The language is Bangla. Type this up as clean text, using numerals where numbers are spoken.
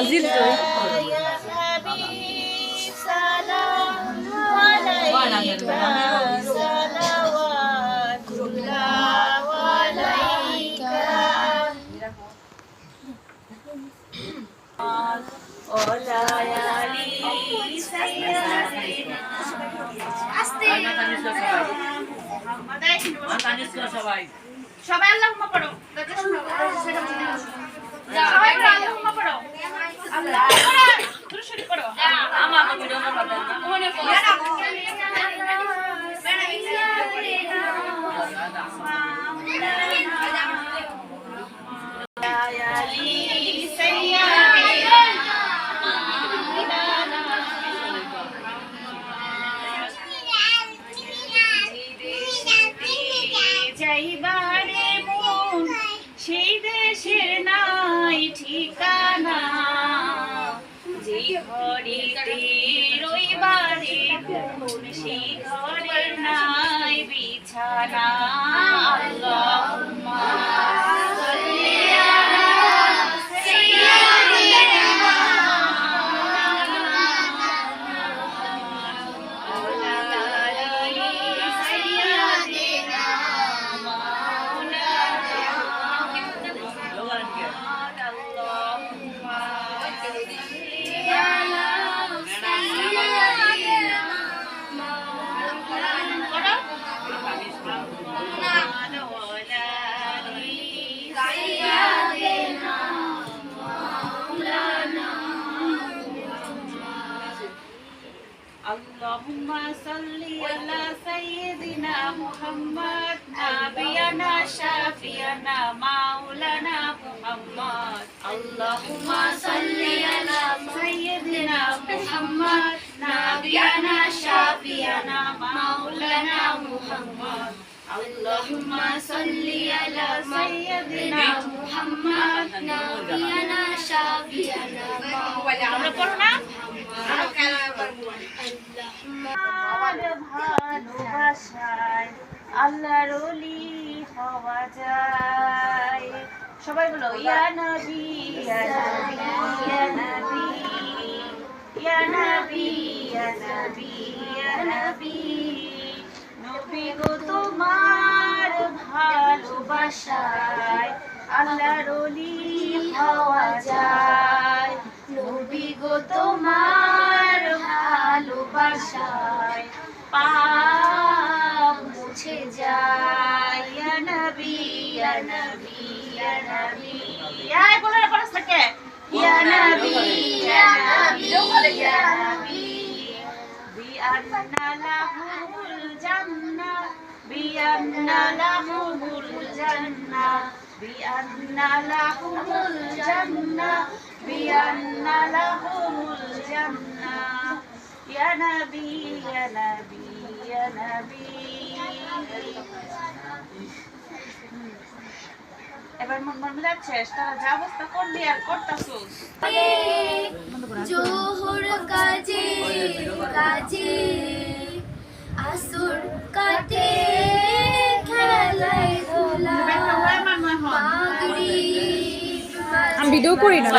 ফাজিল তো সবাই আল্লাহুম্মা পড়ো সবাই আল্লাহুম্মা পড়ো আল্লাহ দুরূদ শরীফ পড়ো আমার ভিডিও করব মনে করো যাইবারে মন সেই দেশের নাই ঠিকানা যেই ঘরেতে রইবারে মন সেই ঘরের নাই বিছানা আল্লাহুম্মা সাল্লি আলা সাইয়্যিদিনা Allahumma salli ala sayyidina Muhammad nabiyana shafiana maulana Muhammad Allahumma salli ala sayyidina Muhammad nabiyana shafiana maulana Muhammad Allahumma salli ala sayyidina Muhammad nabiyana shafiana maulana ভালোবাসায় আল্লাহর ওলি হওয়া যায় সবাই বলো ইয়া নবী ইয়া নবী ইয়া নবী ইয়া নবী ইয়া নবী ইয়া নবী নবী গো তোমার ভালোবাসায় আল্লাহর ওলি হওয়া যায় নবী গো তোমার ভালোবাসায় পাপ মুছে যায় ইয়া নবী ইয়া নবী ইয়া নবী আয় বলো পড়া থাকে ইয়া নবী ইয়া নবী ইয়া নবী বিআন্না লাহুল জান্নাহ বিআন্না লাহুল জান্নাহ বিআন্না লাহুল জান্নাহ বিআন্না লাহুল জান্নাহ ইয়া নবী ইয়া নবী ইয়া নবী এবার মন যাচ্ছে তারা যা অবস্থা করলি আর করতাছস জোহর কাজে কাজে আসর কাটে খেলায় ধুলা আমি ভিডিও করি না